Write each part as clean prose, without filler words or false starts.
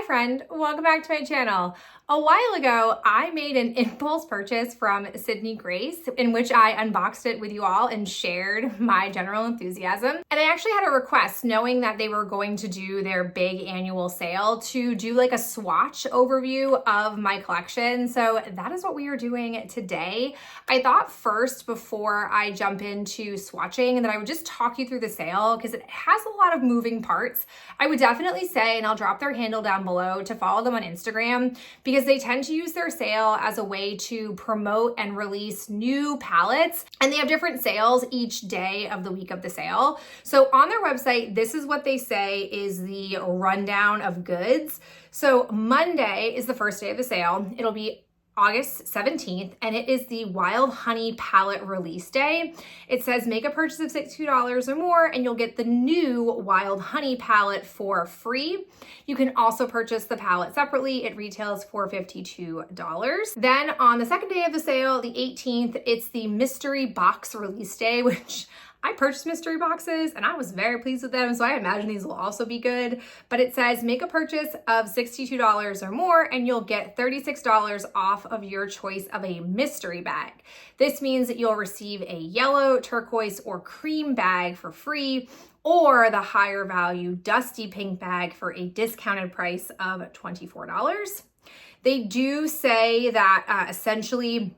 friend, welcome back to my channel. A while ago, I made an impulse purchase from Sydney Grace in which I unboxed it with you all and shared my general enthusiasm. And I actually had a request knowing that they were going to do their big annual sale to do like a swatch overview of my collection. So that is what we are doing today. I thought first before I jump into swatching that I would just talk you through the sale because it has a lot of moving parts. I would definitely say, and I'll drop their handle down below, to follow them on Instagram because they tend to use their sale as a way to promote and release new palettes. And they have different sales each day of the week of the sale. So on their website, this is what they say is the rundown of goods. So Monday is the first day of the sale. It'll be August 17th, and it is the Wild Honey palette release day. It says make a purchase of $62 or more and you'll get the new Wild Honey palette for free. You can also purchase the palette separately. It retails for $52. Then on the second day of the sale, the 18th, it's the mystery box release day, which I purchased mystery boxes and I was very pleased with them, so I imagine these will also be good. But it says make a purchase of $62 or more and you'll get $36 off of your choice of a mystery bag. This means that you'll receive a yellow, turquoise, or cream bag for free, or the higher value dusty pink bag for a discounted price of $24. They do say that essentially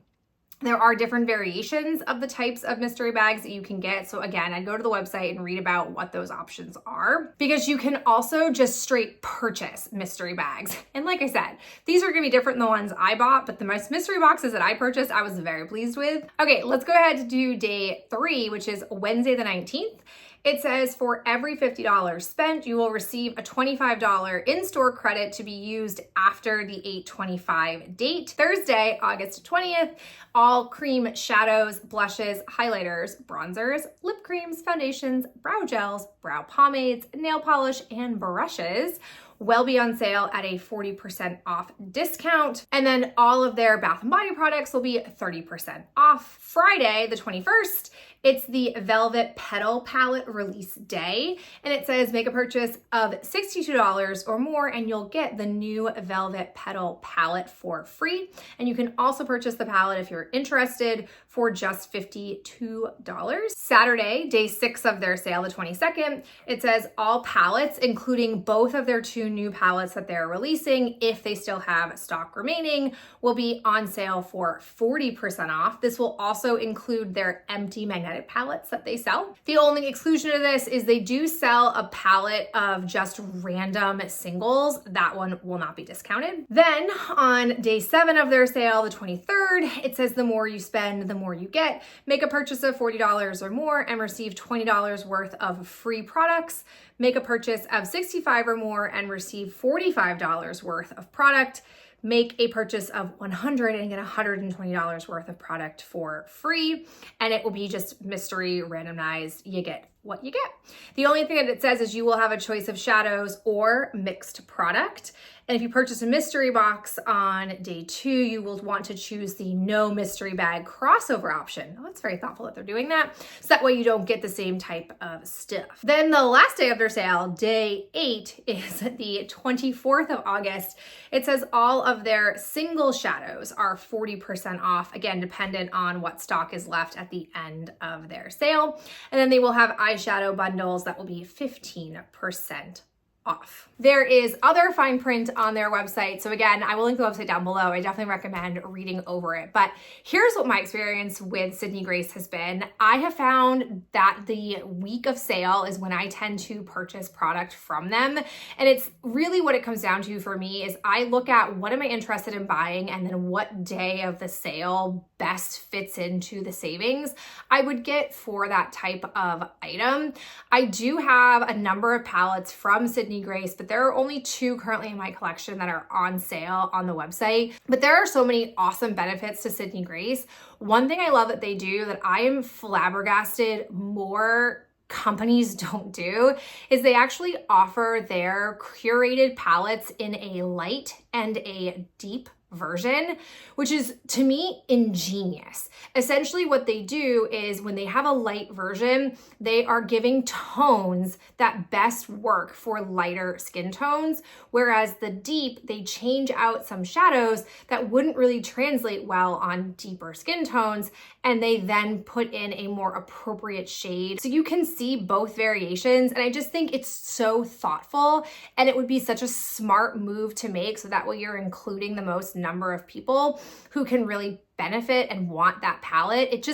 there are different variations of the types of mystery bags that you can get. So again, I'd go to the website and read about what those options are, because you can also just straight purchase mystery bags. And like I said, these are gonna be different than the ones I bought, but the most mystery boxes that I purchased, I was very pleased with. Okay, let's go ahead to do day 3, which is Wednesday the 19th. It says for every $50 spent, you will receive a $25 in-store credit to be used after the 8/25 date. Thursday, August 20th, all cream shadows, blushes, highlighters, bronzers, lip creams, foundations, brow gels, brow pomades, nail polish, and brushes will be on sale at a 40% off discount. And then all of their Bath & Body products will be 30% off. Friday, the 21st, it's the Velvet Petal Palette release day. And it says make a purchase of $62 or more and you'll get the new Velvet Petal Palette for free. And you can also purchase the palette if you're interested for just $52. Saturday, day 6 of their sale, the 22nd, it says all palettes, including both of their 2 new palettes that they're releasing, if they still have stock remaining, will be on sale for 40% off. This will also include their empty magnetic palettes that they sell. The only exclusion to this is they do sell a palette of just random singles. That one will not be discounted. Then on day 7 of their sale, the 23rd, it says the more you spend, the more you get. Make a purchase of $40 or more and receive $20 worth of free products. Make a purchase of $65 or more and receive $45 worth of product. Make a purchase of $100 and get $120 worth of product for free. And it will be just mystery randomized. You get what you get. The only thing that it says is you will have a choice of shadows or mixed product. And if you purchase a mystery box on day 2, you will want to choose the no mystery bag crossover option. Oh, that's very thoughtful that they're doing that. So that way you don't get the same type of stuff. Then the last day of their sale, day 8, is the 24th of August. It says all of their single shadows are 40% off, again, dependent on what stock is left at the end of their sale. And then they will have eyeshadow bundles that will be 15% off. There is other fine print on their website. So again, I will link the website down below. I definitely recommend reading over it. But here's what my experience with Sydney Grace has been. I have found that the week of sale is when I tend to purchase product from them. And it's really what it comes down to for me is I look at what am I interested in buying and then what day of the sale best fits into the savings I would get for that type of item. I do have a number of palettes from Sydney Grace, but there are only 2 currently in my collection that are on sale on the website. But there are so many awesome benefits to Sydney Grace. One thing I love that they do that I am flabbergasted more companies don't do is they actually offer their curated palettes in a light and a deep version, which is to me ingenious. Essentially what they do is when they have a light version, they are giving tones that best work for lighter skin tones, whereas the deep, they change out some shadows that wouldn't really translate well on deeper skin tones, and they then put in a more appropriate shade. So you can see both variations, and I just think it's so thoughtful, and it would be such a smart move to make, so that way you're including the most number of people who can really benefit and want that palette.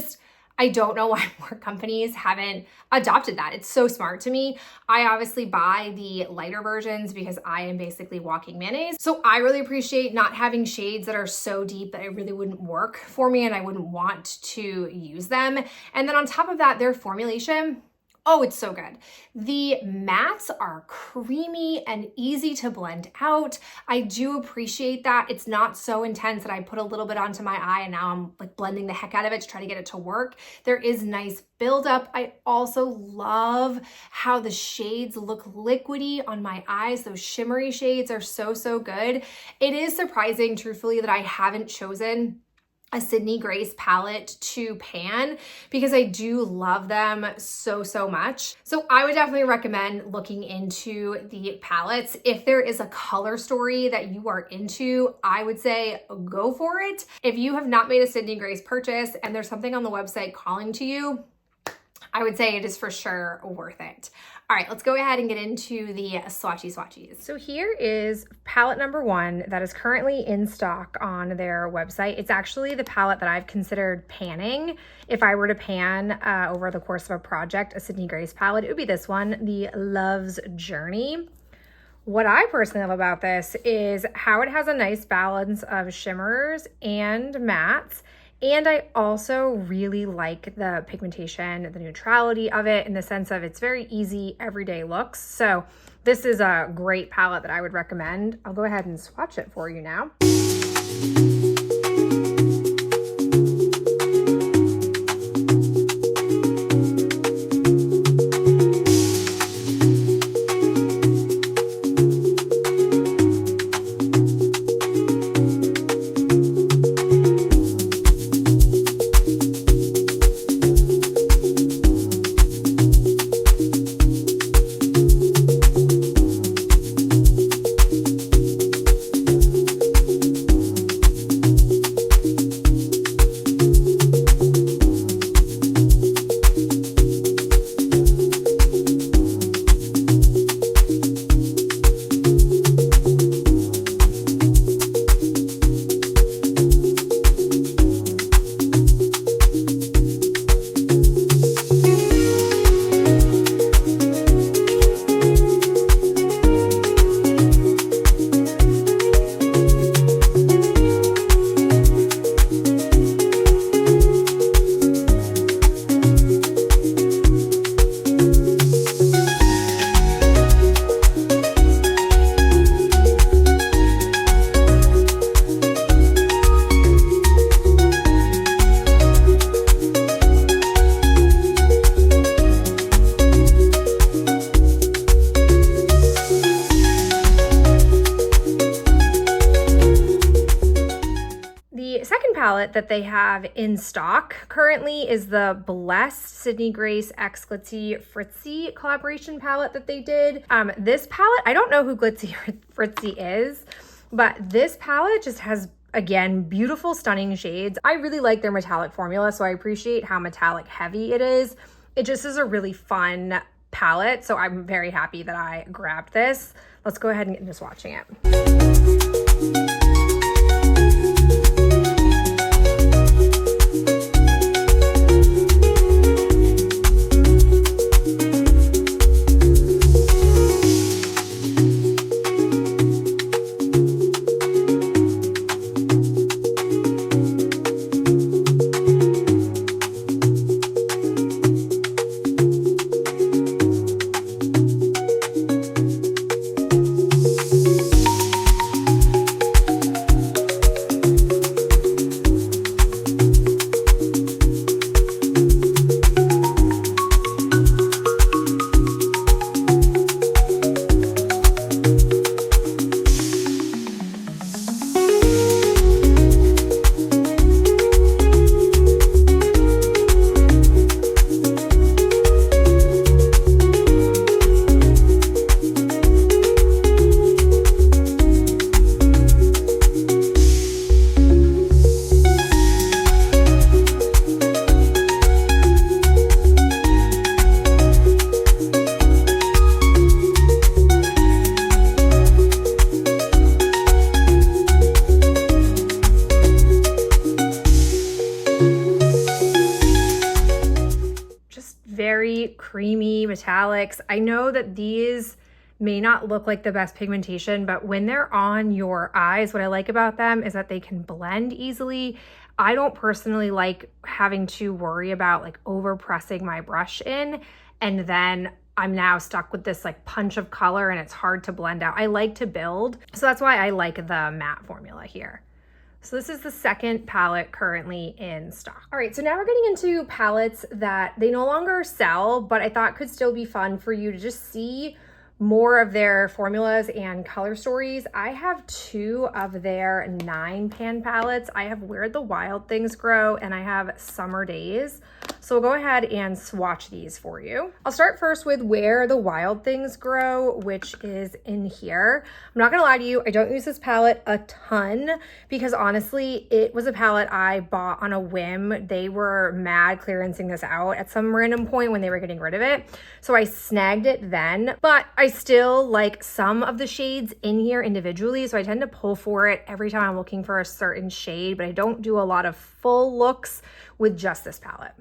I don't know why more companies haven't adopted that. It's so smart to me. I obviously buy the lighter versions because I am basically walking mayonnaise. So I really appreciate not having shades that are so deep that it really wouldn't work for me and I wouldn't want to use them. And then on top of that, their formulation, oh, it's so good. The mattes are creamy and easy to blend out. I do appreciate that. It's not so intense that I put a little bit onto my eye and now I'm like blending the heck out of it to try to get it to work. There is nice buildup. I also love how the shades look liquidy on my eyes. Those shimmery shades are so, so good. It is surprising, truthfully, that I haven't chosen a Sydney Grace palette to pan because I do love them so, so much. So I would definitely recommend looking into the palettes. If there is a color story that you are into, I would say go for it. If you have not made a Sydney Grace purchase and there's something on the website calling to you, I would say it is for sure worth it. All right, let's go ahead and get into the swatchies. So here is palette number 1 that is currently in stock on their website. It's actually the palette that I've considered panning. If I were to pan over the course of a project, a Sydney Grace palette, it would be this one, the Love's Journey. What I personally love about this is how it has a nice balance of shimmers and mattes. And I also really like the pigmentation, the neutrality of it in the sense of it's very easy everyday looks. So this is a great palette that I would recommend. I'll go ahead and swatch it for you now. palette that they have in stock currently is the Blessed Sydney Grace x Glitzy Fritzy collaboration palette that they did. This palette, I don't know who Glitzy or Fritzy is, but this palette just has, again, beautiful, stunning shades. I really like their metallic formula, so I appreciate how metallic heavy it is. It just is a really fun palette, so I'm very happy that I grabbed this. Let's go ahead and get into swatching it. creamy metallics. I know that these may not look like the best pigmentation, but when they're on your eyes, what I like about them is that they can blend easily. I don't personally like having to worry about like over pressing my brush in, and then I'm now stuck with this like punch of color and it's hard to blend out. I like to build, so that's why I like the matte formula here. So this is the second palette currently in stock. All right, so now we're getting into palettes that they no longer sell, but I thought could still be fun for you to just see more of their formulas and color stories. I have 2 of their 9-pan palettes. I have Where the Wild Things Grow and I have Summer Days. So we'll go ahead and swatch these for you. I'll start first with Where the Wild Things Grow, which is in here. I'm not gonna lie to you, I don't use this palette a ton because honestly, it was a palette I bought on a whim. They were mad clearancing this out at some random point when they were getting rid of it. So I snagged it then, but I still like some of the shades in here individually. So I tend to pull for it every time I'm looking for a certain shade, but I don't do a lot of full looks with just this palette.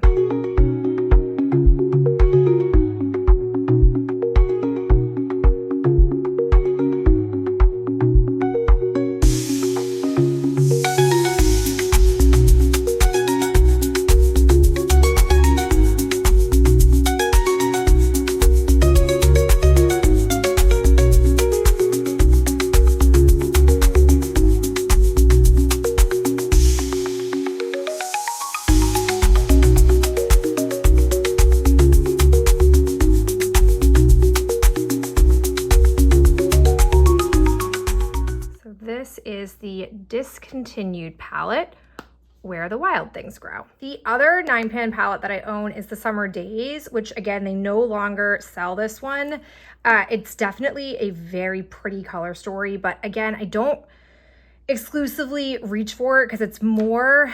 Is the Discontinued palette, Where the Wild Things Grow. The other 9-pan palette that I own is the Summer Days, which again, they no longer sell this one. It's definitely a very pretty color story, but again, I don't exclusively reach for it because it's more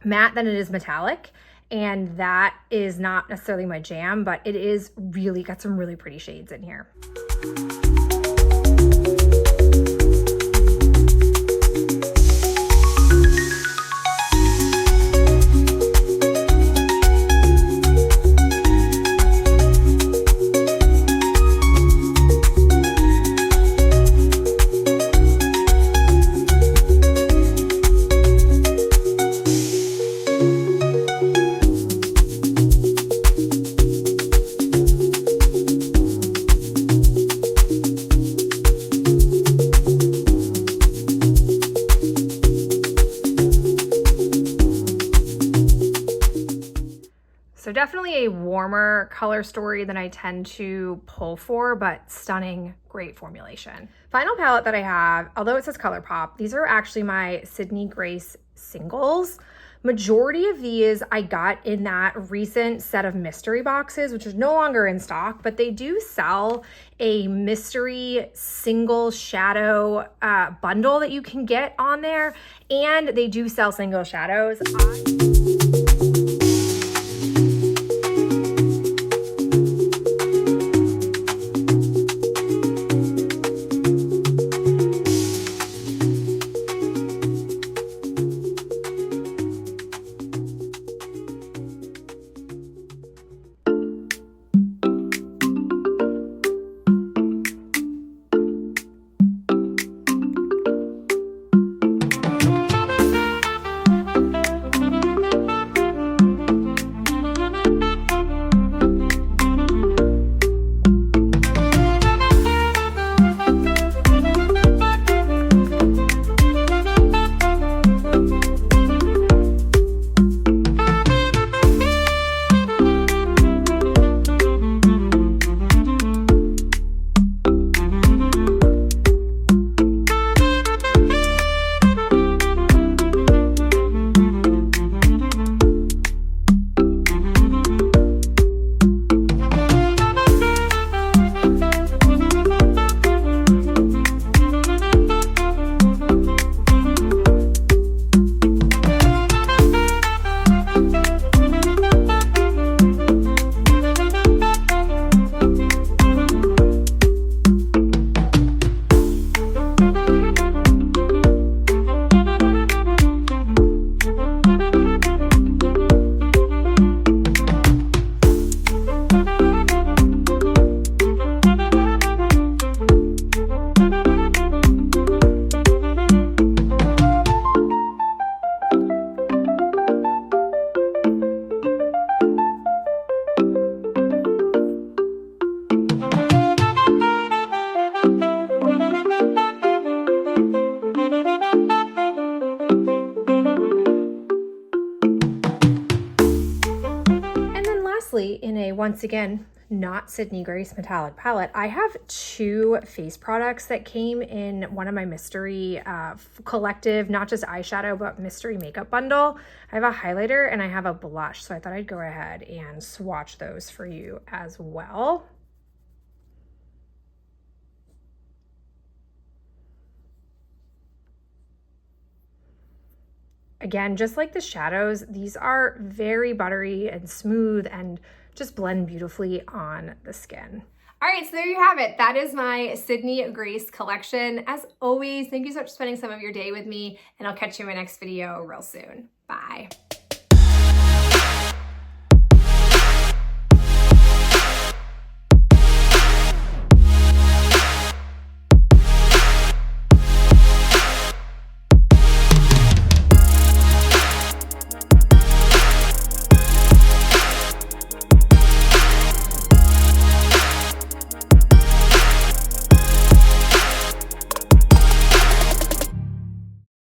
matte than it is metallic. And that is not necessarily my jam, but it is really got some really pretty shades in here. So definitely a warmer color story than I tend to pull for, but stunning, great formulation. Final palette that I have, although it says ColourPop, these are actually my Sydney Grace singles. Majority of these I got in that recent set of mystery boxes, which is no longer in stock, but they do sell a mystery single shadow bundle that you can get on there, and they do sell single shadows. once again, not Sydney Grace Metallic Palette. I have 2 face products that came in one of my mystery collective, not just eyeshadow, but mystery makeup bundle. I have a highlighter and I have a blush. So I thought I'd go ahead and swatch those for you as well. Again, just like the shadows, these are very buttery and smooth and just blend beautifully on the skin. All right, so there you have it. That is my Sydney Grace collection. As always, thank you so much for spending some of your day with me, and I'll catch you in my next video real soon. Bye.